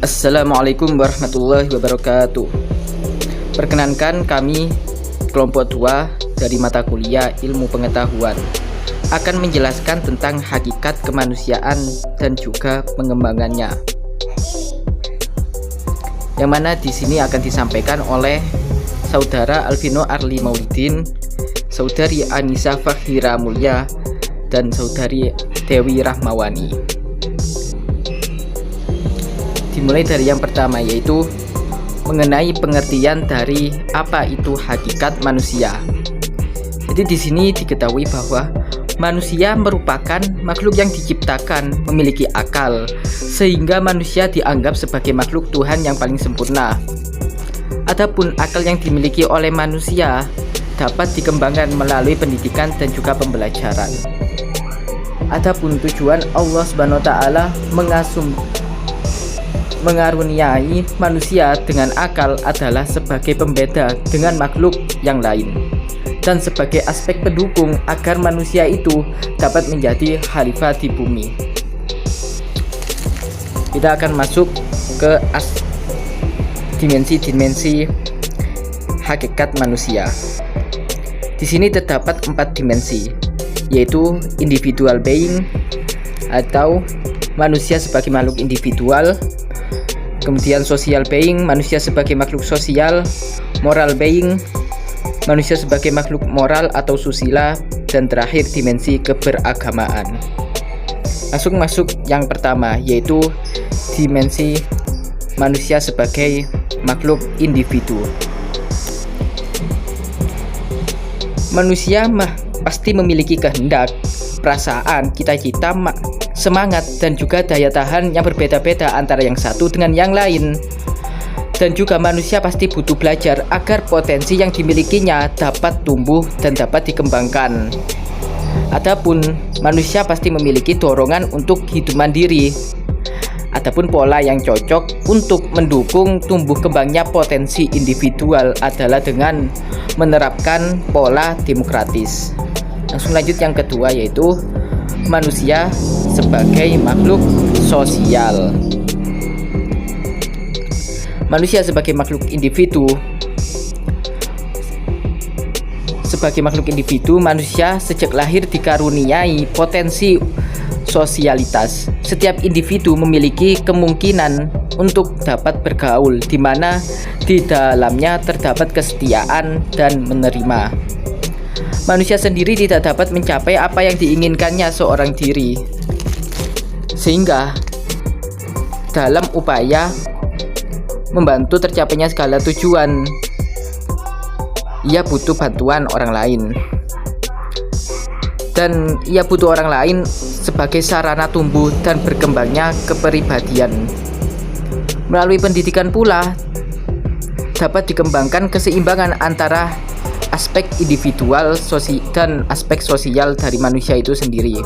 Assalamualaikum warahmatullahi wabarakatuh. Perkenankan kami kelompok 2 dari mata kuliah Ilmu Pengetahuan akan menjelaskan tentang hakikat kemanusiaan dan juga pengembangannya. Yang mana di sini akan disampaikan oleh Saudara Alvino Arli Maulidin, Saudari Anissa Fakhira Mulya, dan Saudari Dewi Rahmawani. Dimulai dari yang pertama, yaitu mengenai pengertian dari apa itu hakikat manusia. Jadi di sini diketahui bahwa manusia merupakan makhluk yang diciptakan memiliki akal, sehingga manusia dianggap sebagai makhluk Tuhan yang paling sempurna. Adapun akal yang dimiliki oleh manusia dapat dikembangkan melalui pendidikan dan juga pembelajaran. Adapun tujuan Allah Subhanahu wa taala mengaruniai manusia dengan akal adalah sebagai pembeda dengan makhluk yang lain dan sebagai aspek pendukung agar manusia itu dapat menjadi khalifah di bumi. Kita akan masuk ke dimensi-dimensi hakikat manusia. Di sini terdapat 4 dimensi, yaitu individual being atau manusia sebagai makhluk individual, kemudian social being, manusia sebagai makhluk sosial, moral being, manusia sebagai makhluk moral atau susila, dan terakhir dimensi keberagamaan. Langsung masuk yang pertama, yaitu dimensi manusia sebagai makhluk individu. Manusia pasti memiliki kehendak, perasaan, cita-cita, semangat, dan juga daya tahan yang berbeda-beda antara yang satu dengan yang lain. Dan juga manusia pasti butuh belajar agar potensi yang dimilikinya dapat tumbuh dan dapat dikembangkan. Adapun manusia pasti memiliki dorongan untuk hidup mandiri. Adapun pola yang cocok untuk mendukung tumbuh kembangnya potensi individual adalah dengan menerapkan pola demokratis. Langsung lanjut yang kedua, yaitu manusia sebagai makhluk sosial. Manusia sebagai makhluk individu. Sebagai makhluk individu, manusia sejak lahir dikaruniai potensi sosialitas. Setiap individu memiliki kemungkinan untuk dapat bergaul, di mana di dalamnya terdapat kesetiaan dan menerima. Manusia sendiri tidak dapat mencapai apa yang diinginkannya seorang diri, sehingga dalam upaya membantu tercapainya segala tujuan, ia butuh bantuan orang lain. Dan ia butuh orang lain sebagai sarana tumbuh dan berkembangnya kepribadian. Melalui pendidikan pula dapat dikembangkan keseimbangan antara aspek individual dan aspek sosial dari manusia itu sendiri.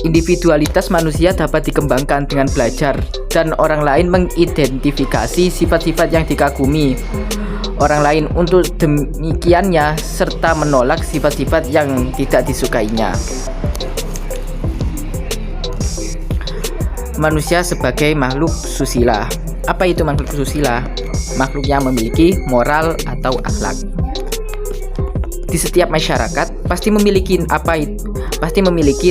Individualitas manusia dapat dikembangkan dengan belajar dan orang lain mengidentifikasi sifat-sifat yang dikagumi orang lain untuk demikiannya, serta menolak sifat-sifat yang tidak disukainya. Manusia sebagai makhluk susila. Apa itu makhluk susila? Makhluk yang memiliki moral atau akhlak. Di setiap masyarakat pasti memiliki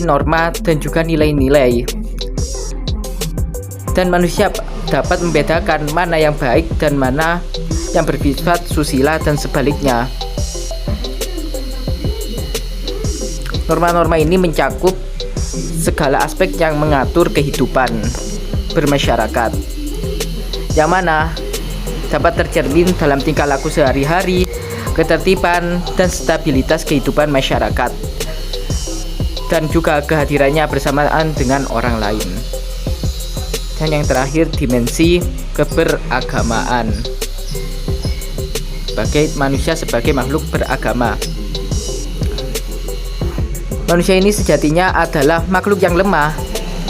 norma dan juga nilai-nilai. Dan manusia dapat membedakan mana yang baik dan mana yang bersifat susila dan sebaliknya. Norma-norma ini mencakup segala aspek yang mengatur kehidupan bermasyarakat, yang mana dapat tercermin dalam tingkah laku sehari-hari, ketertiban dan stabilitas kehidupan masyarakat, dan juga kehadirannya bersamaan dengan orang lain. Dan yang terakhir, dimensi keberagamaan. Sebagai manusia sebagai makhluk beragama. Manusia ini sejatinya adalah makhluk yang lemah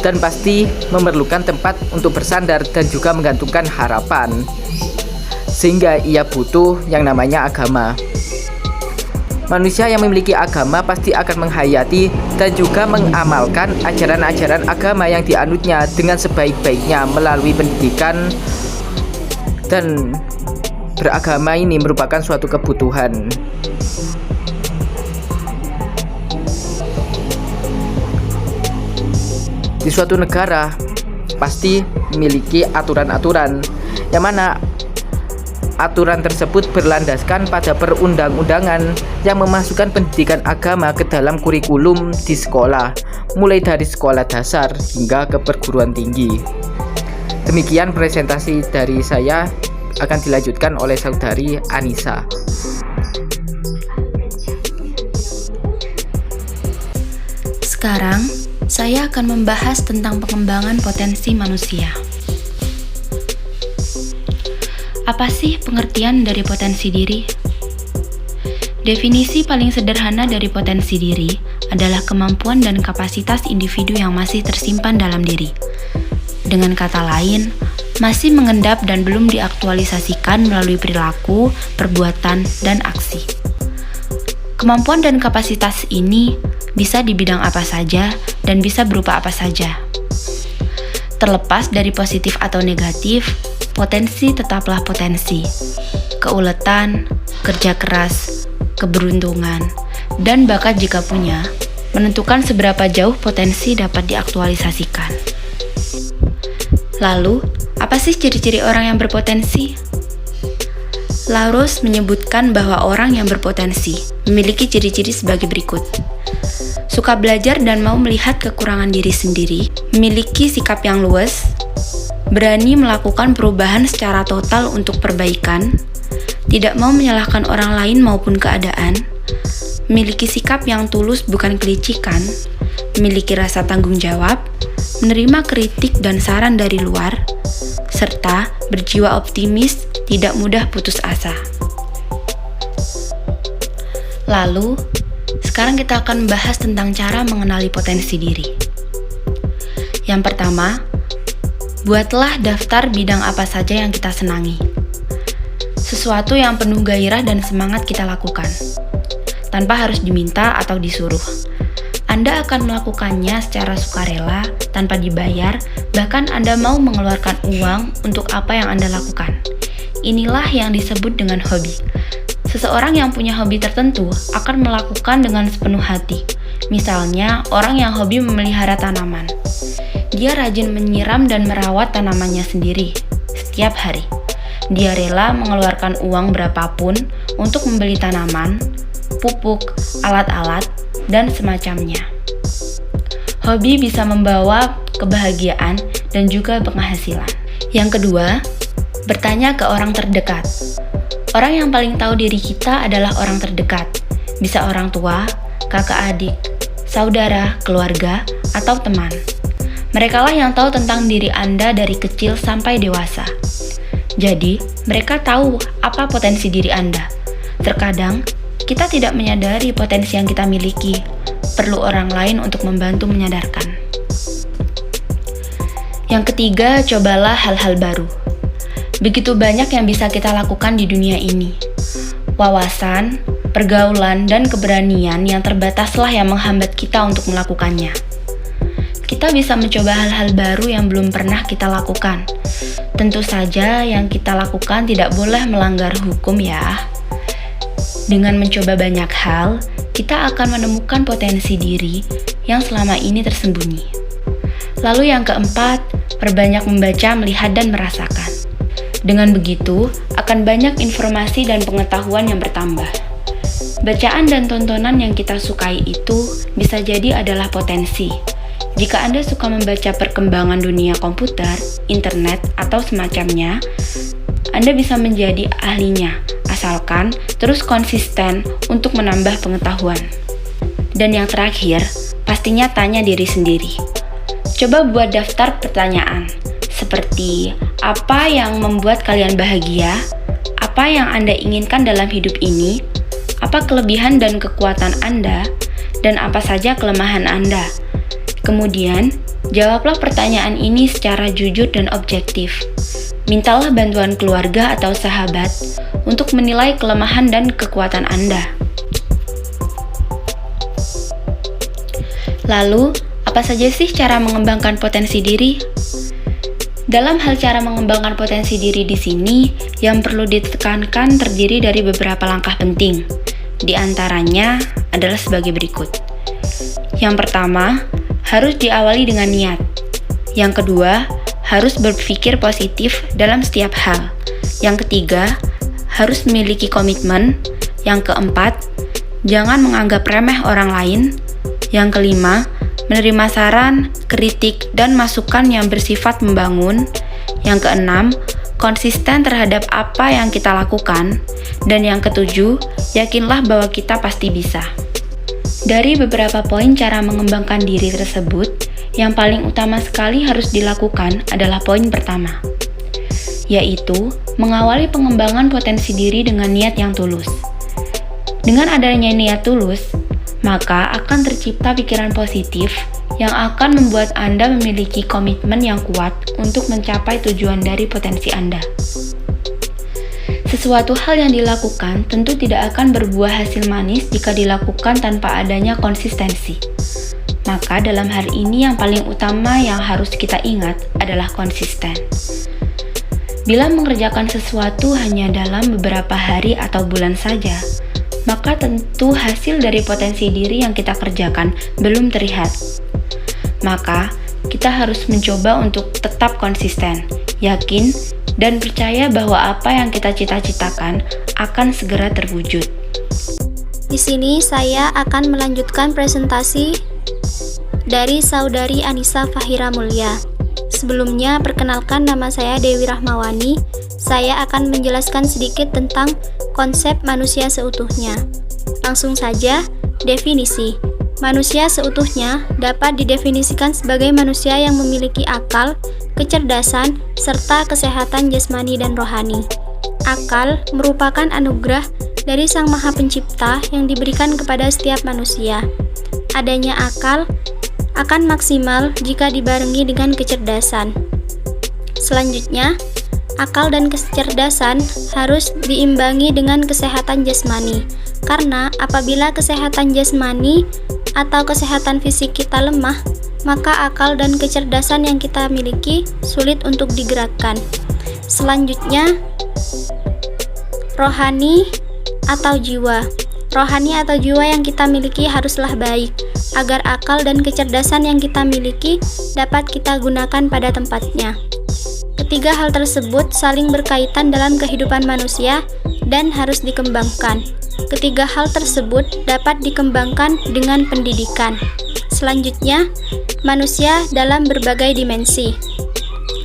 dan pasti memerlukan tempat untuk bersandar dan juga menggantungkan harapan, sehingga ia butuh yang namanya agama. Manusia yang memiliki agama pasti akan menghayati dan juga mengamalkan ajaran-ajaran agama yang dianutnya dengan sebaik-baiknya melalui pendidikan, dan beragama ini merupakan suatu kebutuhan. Di suatu negara pasti memiliki aturan-aturan yang mana aturan tersebut berlandaskan pada perundang-undangan yang memasukkan pendidikan agama ke dalam kurikulum di sekolah, mulai dari sekolah dasar hingga ke perguruan tinggi. Demikian presentasi dari saya, akan dilanjutkan oleh saudari Anissa. Sekarang, saya akan membahas tentang pengembangan potensi manusia. Apa sih pengertian dari potensi diri? Definisi paling sederhana dari potensi diri adalah kemampuan dan kapasitas individu yang masih tersimpan dalam diri. Dengan kata lain, masih mengendap dan belum diaktualisasikan melalui perilaku, perbuatan, dan aksi. Kemampuan dan kapasitas ini bisa di bidang apa saja dan bisa berupa apa saja. Terlepas dari positif atau negatif, potensi tetaplah potensi. Keuletan, kerja keras, keberuntungan, dan bakat jika punya, menentukan seberapa jauh potensi dapat diaktualisasikan. Lalu, apa sih ciri-ciri orang yang berpotensi? Laros menyebutkan bahwa orang yang berpotensi memiliki ciri-ciri sebagai berikut. Suka belajar dan mau melihat kekurangan diri sendiri, memiliki sikap yang luas, berani melakukan perubahan secara total untuk perbaikan, tidak mau menyalahkan orang lain maupun keadaan, memiliki sikap yang tulus bukan kelicikan, memiliki rasa tanggung jawab, menerima kritik dan saran dari luar, serta berjiwa optimis, tidak mudah putus asa. Lalu, sekarang kita akan membahas tentang cara mengenali potensi diri. Yang pertama, buatlah daftar bidang apa saja yang kita senangi. Sesuatu yang penuh gairah dan semangat kita lakukan, tanpa harus diminta atau disuruh. Anda akan melakukannya secara sukarela, tanpa dibayar, bahkan Anda mau mengeluarkan uang untuk apa yang Anda lakukan. Inilah yang disebut dengan hobi. Seseorang yang punya hobi tertentu akan melakukan dengan sepenuh hati. Misalnya, orang yang hobi memelihara tanaman. Dia rajin menyiram dan merawat tanamannya sendiri setiap hari. Dia rela mengeluarkan uang berapapun untuk membeli tanaman, pupuk, alat-alat, dan semacamnya. Hobi bisa membawa kebahagiaan dan juga penghasilan. Yang kedua, bertanya ke orang terdekat. Orang yang paling tahu diri kita adalah orang terdekat. Bisa orang tua, kakak adik, saudara, keluarga, atau teman. Merekalah yang tahu tentang diri Anda dari kecil sampai dewasa. Jadi, mereka tahu apa potensi diri Anda. Terkadang, kita tidak menyadari potensi yang kita miliki. Perlu orang lain untuk membantu menyadarkan. Yang ketiga, cobalah hal-hal baru. Begitu banyak yang bisa kita lakukan di dunia ini. Wawasan, pergaulan, dan keberanian yang terbataslah yang menghambat kita untuk melakukannya. Kita bisa mencoba hal-hal baru yang belum pernah kita lakukan. Tentu saja yang kita lakukan tidak boleh melanggar hukum ya. Dengan mencoba banyak hal, kita akan menemukan potensi diri yang selama ini tersembunyi. Lalu yang keempat, perbanyak membaca, melihat, dan merasakan. Dengan begitu, akan banyak informasi dan pengetahuan yang bertambah. Bacaan dan tontonan yang kita sukai itu bisa jadi adalah potensi. Jika Anda suka membaca perkembangan dunia komputer, internet, atau semacamnya, Anda bisa menjadi ahlinya, asalkan terus konsisten untuk menambah pengetahuan. Dan yang terakhir, pastinya tanya diri sendiri. Coba buat daftar pertanyaan, seperti apa yang membuat kalian bahagia, apa yang Anda inginkan dalam hidup ini, apa kelebihan dan kekuatan Anda, dan apa saja kelemahan Anda. Kemudian, jawablah pertanyaan ini secara jujur dan objektif. Mintalah bantuan keluarga atau sahabat untuk menilai kelemahan dan kekuatan Anda. Lalu, apa saja sih cara mengembangkan potensi diri? Dalam hal cara mengembangkan potensi diri di sini, yang perlu ditekankan terdiri dari beberapa langkah penting. Di antaranya adalah sebagai berikut. Yang pertama, harus diawali dengan niat. Yang kedua, harus berpikir positif dalam setiap hal. Yang ketiga, harus memiliki komitmen. Yang keempat, jangan menganggap remeh orang lain. Yang kelima, menerima saran, kritik, dan masukan yang bersifat membangun. Yang keenam, konsisten terhadap apa yang kita lakukan. Dan yang ketujuh, yakinlah bahwa kita pasti bisa. Dari beberapa poin cara mengembangkan diri tersebut, yang paling utama sekali harus dilakukan adalah poin pertama, yaitu mengawali pengembangan potensi diri dengan niat yang tulus. Dengan adanya niat tulus, maka akan tercipta pikiran positif yang akan membuat Anda memiliki komitmen yang kuat untuk mencapai tujuan dari potensi Anda. Sesuatu hal yang dilakukan tentu tidak akan berbuah hasil manis jika dilakukan tanpa adanya konsistensi. Maka dalam hal ini yang paling utama yang harus kita ingat adalah konsisten. Bila mengerjakan sesuatu hanya dalam beberapa hari atau bulan saja, maka tentu hasil dari potensi diri yang kita kerjakan belum terlihat. Maka, kita harus mencoba untuk tetap konsisten, yakin, dan percaya bahwa apa yang kita cita-citakan akan segera terwujud. Di sini saya akan melanjutkan presentasi dari Saudari Anissa Fahira Mulya. Sebelumnya, perkenalkan nama saya Dewi Rahmawani. Saya akan menjelaskan sedikit tentang konsep manusia seutuhnya. Langsung saja, definisi. Manusia seutuhnya dapat didefinisikan sebagai manusia yang memiliki akal, kecerdasan, serta kesehatan jasmani dan rohani. Akal merupakan anugerah dari Sang Maha Pencipta yang diberikan kepada setiap manusia. Adanya akal akan maksimal jika dibarengi dengan kecerdasan. Selanjutnya, akal dan kecerdasan harus diimbangi dengan kesehatan jasmani, karena apabila kesehatan jasmani atau kesehatan fisik kita lemah, maka akal dan kecerdasan yang kita miliki sulit untuk digerakkan. Selanjutnya, rohani atau jiwa. Rohani atau jiwa yang kita miliki haruslah baik, agar akal dan kecerdasan yang kita miliki dapat kita gunakan pada tempatnya. Ketiga hal tersebut saling berkaitan dalam kehidupan manusia dan harus dikembangkan. Ketiga hal tersebut dapat dikembangkan dengan pendidikan. Selanjutnya, manusia dalam berbagai dimensi.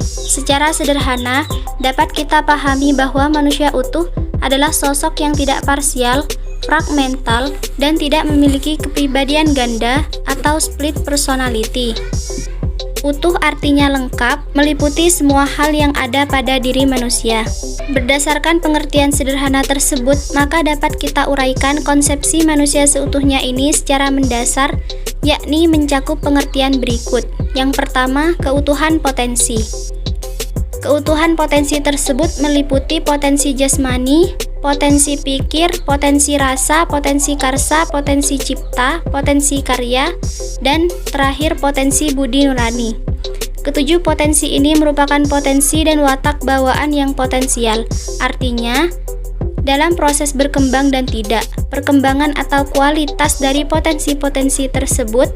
Secara sederhana, dapat kita pahami bahwa manusia utuh adalah sosok yang tidak parsial, fragmental, dan tidak memiliki kepribadian ganda atau split personality. Utuh artinya lengkap, meliputi semua hal yang ada pada diri manusia. Berdasarkan pengertian sederhana tersebut, maka dapat kita uraikan konsepsi manusia seutuhnya ini secara mendasar, yakni mencakup pengertian berikut. Yang pertama, keutuhan potensi. Keutuhan potensi tersebut meliputi potensi jasmani, potensi pikir, potensi rasa, potensi karsa, potensi cipta, potensi karya, dan terakhir potensi budi nurani. Ketujuh potensi ini merupakan potensi dan watak bawaan yang potensial. Artinya, dalam proses berkembang dan tidak, perkembangan atau kualitas dari potensi-potensi tersebut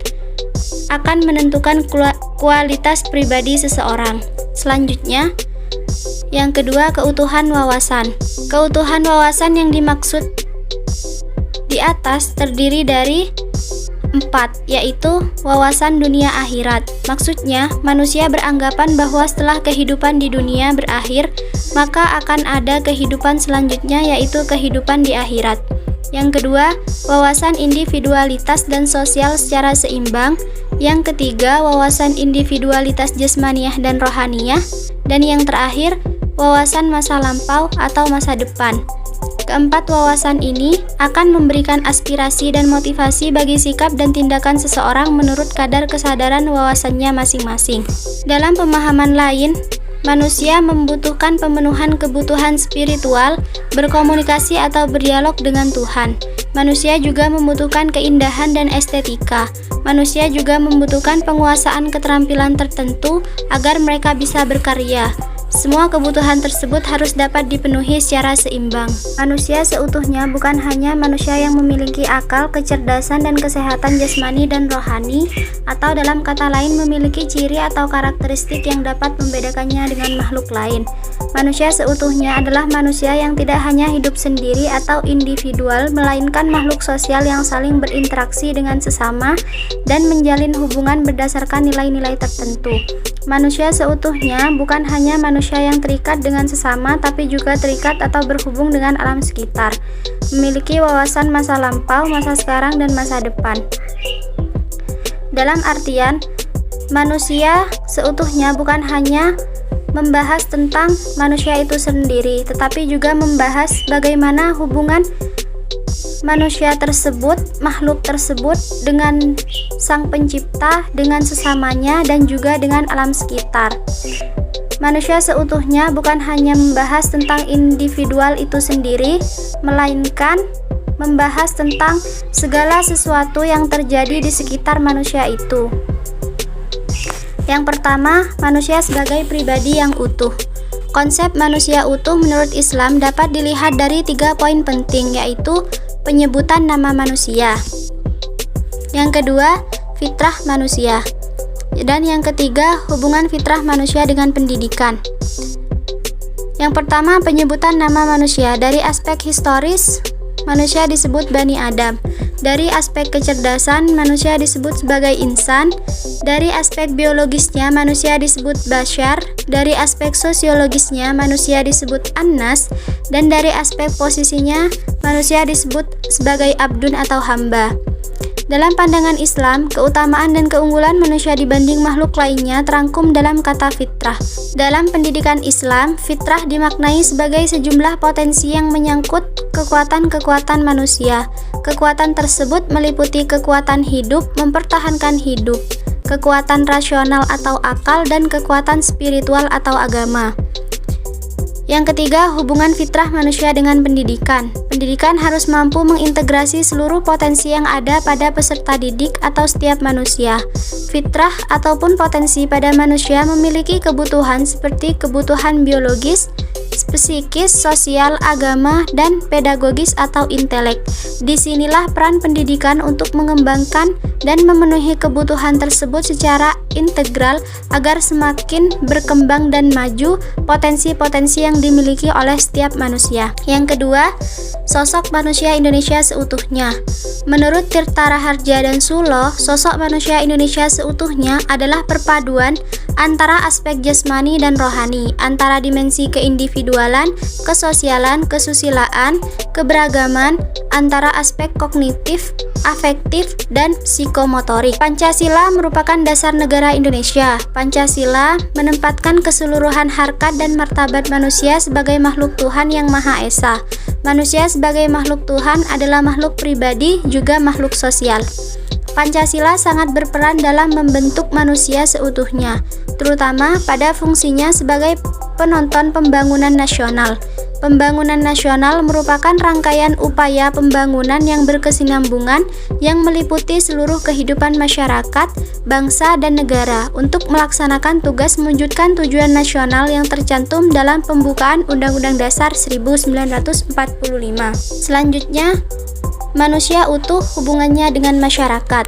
akan menentukan kualitas pribadi seseorang. Selanjutnya, yang kedua, keutuhan wawasan. Keutuhan wawasan yang dimaksud di atas terdiri dari 4, yaitu wawasan dunia akhirat. Maksudnya, manusia beranggapan bahwa setelah kehidupan di dunia berakhir, maka akan ada kehidupan selanjutnya, yaitu kehidupan di akhirat. Yang kedua, wawasan individualitas dan sosial secara seimbang. Yang ketiga, wawasan individualitas jasmaniah dan rohaniah. Dan yang terakhir, wawasan masa lampau atau masa depan. Keempat wawasan ini akan memberikan aspirasi dan motivasi bagi sikap dan tindakan seseorang menurut kadar kesadaran wawasannya masing-masing. Dalam pemahaman lain, Manusia membutuhkan pemenuhan kebutuhan spiritual, berkomunikasi atau berdialog dengan Tuhan. Manusia juga membutuhkan keindahan dan estetika. Manusia juga membutuhkan penguasaan keterampilan tertentu agar mereka bisa berkarya. Semua kebutuhan tersebut harus dapat dipenuhi secara seimbang. Manusia seutuhnya bukan hanya manusia yang memiliki akal, kecerdasan, dan kesehatan jasmani dan rohani, atau dalam kata lain memiliki ciri atau karakteristik yang dapat membedakannya dengan makhluk lain. Manusia seutuhnya adalah manusia yang tidak hanya hidup sendiri atau individual, melainkan makhluk sosial yang saling berinteraksi dengan sesama dan menjalin hubungan berdasarkan nilai-nilai tertentu. Manusia seutuhnya bukan hanya manusia yang terikat dengan sesama, tapi juga terikat atau berhubung dengan alam sekitar, memiliki wawasan masa lampau, masa sekarang, dan masa depan. Dalam artian, manusia seutuhnya bukan hanya membahas tentang manusia itu sendiri, tetapi juga membahas bagaimana hubungan manusia tersebut, makhluk tersebut dengan Sang Pencipta, dengan sesamanya, dan juga dengan alam sekitar. Manusia seutuhnya bukan hanya membahas tentang individual itu sendiri, melainkan membahas tentang segala sesuatu yang terjadi di sekitar manusia itu. Yang pertama, manusia sebagai pribadi yang utuh. Konsep manusia utuh menurut Islam dapat dilihat dari 3 poin penting, yaitu penyebutan nama manusia. Yang kedua, fitrah manusia. Dan yang ketiga, hubungan fitrah manusia dengan pendidikan. Yang pertama, penyebutan nama manusia. Dari aspek historis, manusia disebut Bani Adam. Dari aspek kecerdasan, manusia disebut sebagai insan. Dari aspek biologisnya, manusia disebut bashar. Dari aspek sosiologisnya, manusia disebut annas. Dan dari aspek posisinya, manusia disebut sebagai abdun atau hamba. Dalam pandangan Islam, keutamaan dan keunggulan manusia dibanding makhluk lainnya terangkum dalam kata fitrah. Dalam pendidikan Islam, fitrah dimaknai sebagai sejumlah potensi yang menyangkut kekuatan-kekuatan manusia. Kekuatan tersebut meliputi kekuatan hidup, mempertahankan hidup, kekuatan rasional atau akal, dan kekuatan spiritual atau agama. Yang ketiga, hubungan fitrah manusia dengan pendidikan. Pendidikan harus mampu mengintegrasi seluruh potensi yang ada pada peserta didik atau setiap manusia. Fitrah ataupun potensi pada manusia memiliki kebutuhan seperti kebutuhan biologis, psikis, sosial, agama, dan pedagogis atau intelek. Disinilah peran pendidikan untuk mengembangkan dan memenuhi kebutuhan tersebut secara integral agar semakin berkembang dan maju potensi-potensi yang dimiliki oleh setiap manusia. Yang kedua, sosok manusia Indonesia seutuhnya. Menurut Tirta Raharja dan Sulo, sosok manusia Indonesia seutuhnya adalah perpaduan antara aspek jasmani dan rohani, antara dimensi keindividualan, kesosialan, kesusilaan, keberagaman, antara aspek kognitif, afektif, dan psikomotorik. Pancasila merupakan dasar negara Indonesia. Pancasila menempatkan keseluruhan harkat dan martabat manusia sebagai makhluk Tuhan yang Maha Esa. Manusia sebagai makhluk Tuhan adalah makhluk pribadi, juga makhluk sosial. Pancasila sangat berperan dalam membentuk manusia seutuhnya, terutama pada fungsinya sebagai penonton pembangunan nasional. Pembangunan nasional merupakan rangkaian upaya pembangunan yang berkesinambungan yang meliputi seluruh kehidupan masyarakat, bangsa, dan negara untuk melaksanakan tugas mewujudkan tujuan nasional yang tercantum dalam pembukaan Undang-Undang Dasar 1945. Selanjutnya, manusia utuh hubungannya dengan masyarakat.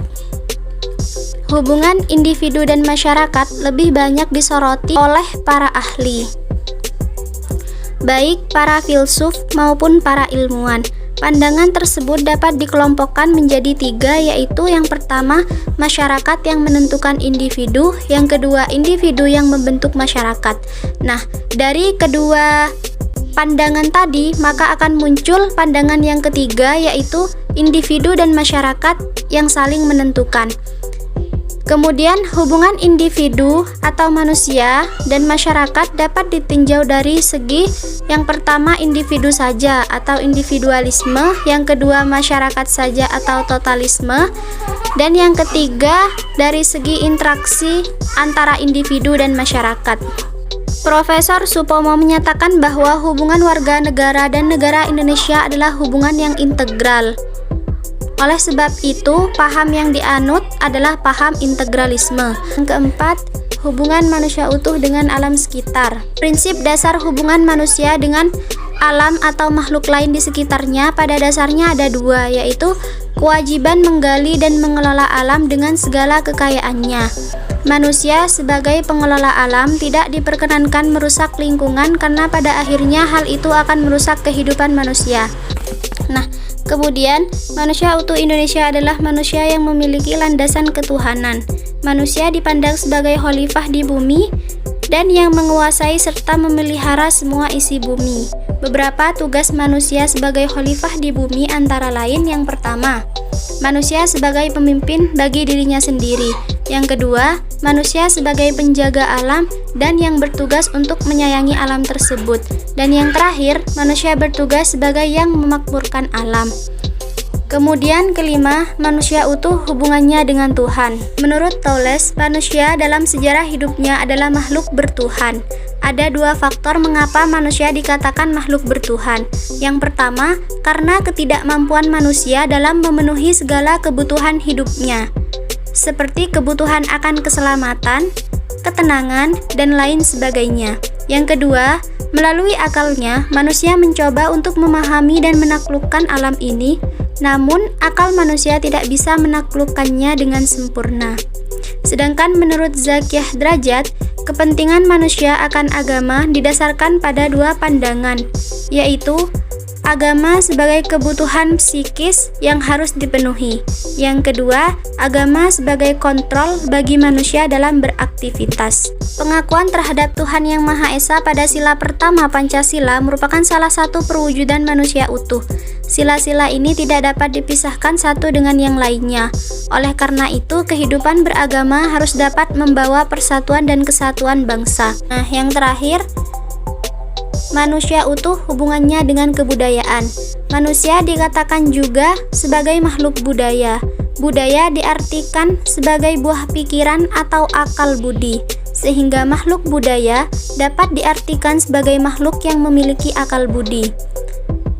Hubungan individu dan masyarakat lebih banyak disoroti oleh para ahli, baik para filsuf maupun para ilmuwan. Pandangan tersebut dapat dikelompokkan menjadi 3, yaitu yang pertama, masyarakat yang menentukan individu, yang kedua, individu yang membentuk masyarakat. Nah, dari kedua pandangan tadi, maka akan muncul pandangan yang ketiga, yaitu individu dan masyarakat yang saling menentukan. Kemudian, hubungan individu atau manusia dan masyarakat dapat ditinjau dari segi yang pertama individu saja atau individualisme, yang kedua masyarakat saja atau totalisme, dan yang ketiga dari segi interaksi antara individu dan masyarakat. Profesor Supomo menyatakan bahwa hubungan warga negara dan negara Indonesia adalah hubungan yang integral. Oleh sebab itu, paham yang dianut adalah paham integralisme. Yang keempat, hubungan manusia utuh dengan alam sekitar. Prinsip dasar hubungan manusia dengan alam atau makhluk lain di sekitarnya pada dasarnya ada dua, yaitu kewajiban menggali dan mengelola alam dengan segala kekayaannya. Manusia sebagai pengelola alam tidak diperkenankan merusak lingkungan karena pada akhirnya hal itu akan merusak kehidupan manusia. Nah, kemudian manusia utuh Indonesia adalah manusia yang memiliki landasan ketuhanan. Manusia dipandang sebagai khalifah di bumi dan yang menguasai serta memelihara semua isi bumi. Beberapa tugas manusia sebagai khalifah di bumi antara lain: yang pertama, manusia sebagai pemimpin bagi dirinya sendiri. Yang kedua, manusia sebagai penjaga alam dan yang bertugas untuk menyayangi alam tersebut. Dan yang terakhir, manusia bertugas sebagai yang memakmurkan alam. Kemudian kelima, manusia utuh hubungannya dengan Tuhan. Menurut Thales, manusia dalam sejarah hidupnya adalah makhluk bertuhan. Ada dua faktor mengapa manusia dikatakan makhluk bertuhan. Yang pertama, karena ketidakmampuan manusia dalam memenuhi segala kebutuhan hidupnya, seperti kebutuhan akan keselamatan, ketenangan, dan lain sebagainya. Yang kedua, melalui akalnya, manusia mencoba untuk memahami dan menaklukkan alam ini, namun akal manusia tidak bisa menaklukkannya dengan sempurna. Sedangkan menurut Zakiyah Drajat, kepentingan manusia akan agama didasarkan pada dua pandangan, yaitu agama sebagai kebutuhan psikis yang harus dipenuhi. Yang kedua, agama sebagai kontrol bagi manusia dalam beraktivitas. Pengakuan terhadap Tuhan Yang Maha Esa pada sila pertama Pancasila merupakan salah satu perwujudan manusia utuh. Sila-sila ini tidak dapat dipisahkan satu dengan yang lainnya. Oleh karena itu, kehidupan beragama harus dapat membawa persatuan dan kesatuan bangsa. Nah, yang terakhir, manusia utuh hubungannya dengan kebudayaan. Manusia dikatakan juga sebagai makhluk budaya. Budaya diartikan sebagai buah pikiran atau akal budi, sehingga makhluk budaya dapat diartikan sebagai makhluk yang memiliki akal budi.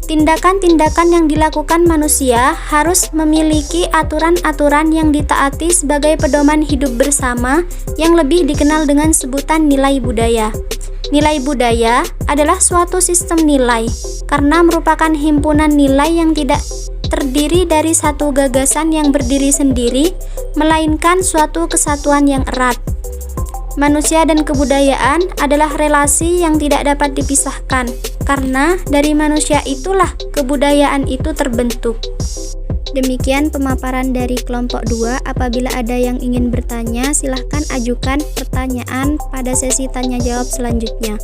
Tindakan-tindakan yang dilakukan manusia harus memiliki aturan-aturan yang ditaati sebagai pedoman hidup bersama yang lebih dikenal dengan sebutan nilai budaya. Nilai budaya adalah suatu sistem nilai karena merupakan himpunan nilai yang tidak terdiri dari satu gagasan yang berdiri sendiri, melainkan suatu kesatuan yang erat. Manusia dan kebudayaan adalah relasi yang tidak dapat dipisahkan, karena dari manusia itulah kebudayaan itu terbentuk. Demikian pemaparan dari kelompok 2. Apabila ada yang ingin bertanya, silahkan ajukan pertanyaan pada sesi tanya jawab selanjutnya.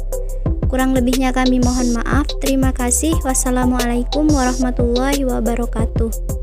Kurang lebihnya kami mohon maaf. Terima kasih. Wassalamualaikum warahmatullahi wabarakatuh.